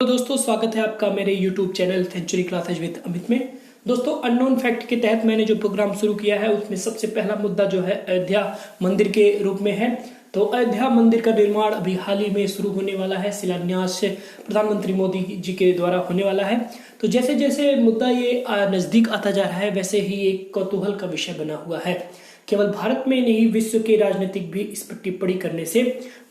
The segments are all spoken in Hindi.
तो दोस्तों स्वागत है आपका मेरे YouTube channel century classes with Amit में। दोस्तों अननोन फैक्ट के तहत मैंने जो प्रोग्राम शुरू किया है उसमें सबसे पहला मुद्दा जो है अयोध्या मंदिर के रूप में है। तो अयोध्या मंदिर का निर्माण अभी हाल ही में शुरू होने वाला है, शिलान्यास प्रधानमंत्री मोदी जी के द्वारा होने वाला है। तो जैसे जैसे मुद्दा ये नजदीक आता जा रहा है वैसे ही एक कौतूहल का विषय बना हुआ है। केवल भारत में नहीं विश्व के राजनीतिक भी इस पर टिप्पणी करने से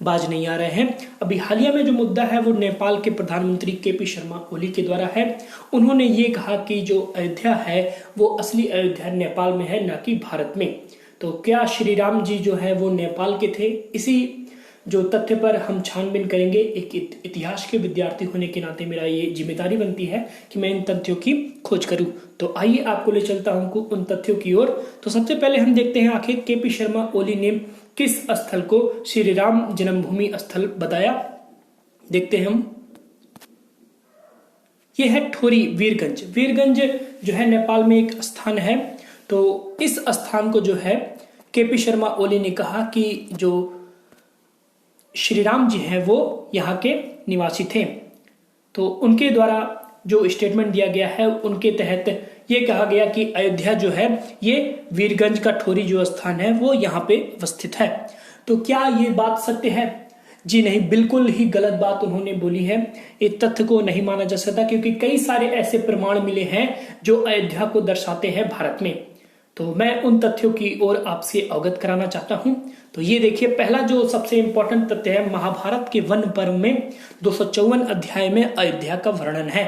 बाज नहीं आ रहे हैं। अभी हालिया में जो मुद्दा है वो नेपाल के प्रधानमंत्री केपी शर्मा ओली के द्वारा है। उन्होंने ये कहा कि जो अयोध्या है वो असली अयोध्या नेपाल में है, ना कि भारत में। तो क्या श्री राम जी जो है वो नेपाल के थे? इसी जो तथ्य पर हम छानबीन करेंगे। एक इतिहास के विद्यार्थी होने के नाते मेरा ये जिम्मेदारी बनती है कि मैं इन तथ्यों की खोज करूं। तो आइए आपको ले चलता हूं उन तथ्यों की ओर। तो सबसे पहले हम देखते हैं आखिर केपी शर्मा ओली ने किस स्थल को श्री राम जन्मभूमि स्थल बताया। देखते हैं हम। यह है ठोरी वीरगंज। वीरगंज जो है नेपाल में एक स्थान है। तो इस स्थान को जो है केपी शर्मा ओली ने कहा कि जो श्री राम जी हैं वो यहाँ के निवासी थे। तो उनके द्वारा जो स्टेटमेंट दिया गया है उनके तहत ये कहा गया कि अयोध्या जो है ये वीरगंज का ठोरी जो स्थान है वो यहाँ पे अवस्थित है। तो क्या ये बात सत्य है? जी नहीं, बिल्कुल ही गलत बात उन्होंने बोली है। इस तथ्य को नहीं माना जा सकता क्योंकि कई सारे ऐसे प्रमाण मिले हैं जो अयोध्या को दर्शाते हैं भारत में। तो मैं उन तथ्यों की ओर आपसे अवगत कराना चाहता हूं। तो ये देखिए, पहला जो सबसे इंपॉर्टेंट तथ्य है, महाभारत के वन पर्व में 254 अध्याय में अयोध्या का वर्णन है।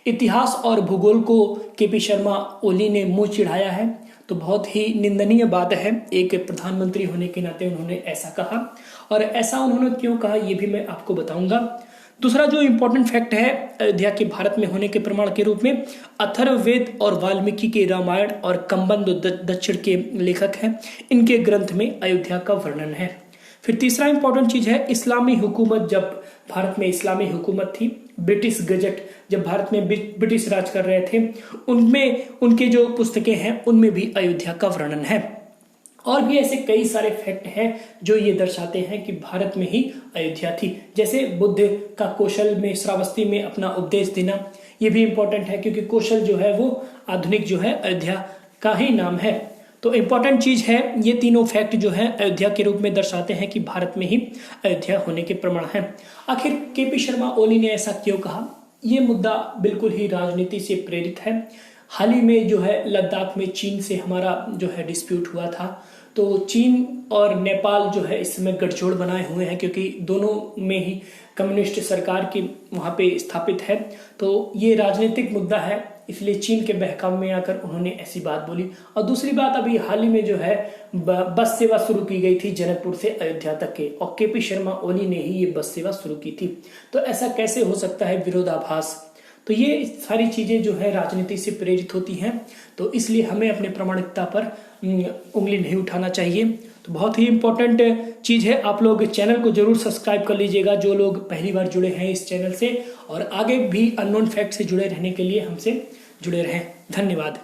इतिहास और भूगोल को केपी शर्मा ओली ने मुंह चिढ़ाया है। तो बहुत ही निंदनीय बात है, एक प्रधानमंत्री होने के नाते उन्होंने ऐसा कहा। और ऐसा उन्होंने क्यों कहा ये भी मैं आपको बताऊंगा। दूसरा जो इंपॉर्टेंट फैक्ट है अयोध्या के भारत में होने के प्रमाण के रूप में, अथर्ववेद और वाल्मीकि के रामायण और कंबन दक्षिण के लेखक हैं, इनके ग्रंथ में अयोध्या का वर्णन है। फिर तीसरा इंपॉर्टेंट चीज है इस्लामी हुकूमत। जब भारत में इस्लामी हुकूमत थी, ब्रिटिश गजट जब भारत में ब्रिटिश राज कर रहे थे, उनमें उनके जो पुस्तकें हैं उनमें भी अयोध्या का वर्णन है। और भी ऐसे कई सारे फैक्ट हैं जो ये दर्शाते हैं कि भारत में ही अयोध्या थी। जैसे बुद्ध का कौशल में श्रावस्ती में अपना उपदेश देना, ये भी इंपॉर्टेंट है क्योंकि कौशल जो है वो आधुनिक जो है अयोध्या का ही नाम है। तो इंपॉर्टेंट चीज है, ये तीनों फैक्ट जो है अयोध्या के रूप में दर्शाते हैं कि भारत में ही अयोध्या होने के प्रमाण है। आखिर केपी शर्मा ओली ने ऐसा क्यों कहा? ये मुद्दा बिल्कुल ही राजनीति से प्रेरित है। हाल ही में जो है लद्दाख में चीन से हमारा जो है डिस्प्यूट हुआ था। तो चीन और नेपाल जो है इस समय गठजोड़ बनाए हुए हैं क्योंकि दोनों में ही कम्युनिस्ट सरकार की वहां पे स्थापित है। तो ये राजनीतिक मुद्दा है, इसलिए चीन के बहकावे में आकर उन्होंने ऐसी बात बोली। और दूसरी बात, अभी हाल ही में जो है बस सेवा शुरू की गई थी जनकपुर से अयोध्या तक के, और केपी शर्मा ओली ने ही ये बस सेवा शुरू की थी। तो ऐसा कैसे हो सकता है विरोधाभास? तो ये सारी चीजें जो है राजनीति से प्रेरित होती हैं। तो इसलिए हमें अपने प्रामाणिकता पर उंगली नहीं उठाना चाहिए। तो बहुत ही इंपॉर्टेंट चीज है, आप लोग चैनल को जरूर सब्सक्राइब कर लीजिएगा जो लोग पहली बार जुड़े हैं इस चैनल से, और आगे भी अननोन फैक्ट से जुड़े रहने के लिए हमसे जुड़े रहें। धन्यवाद।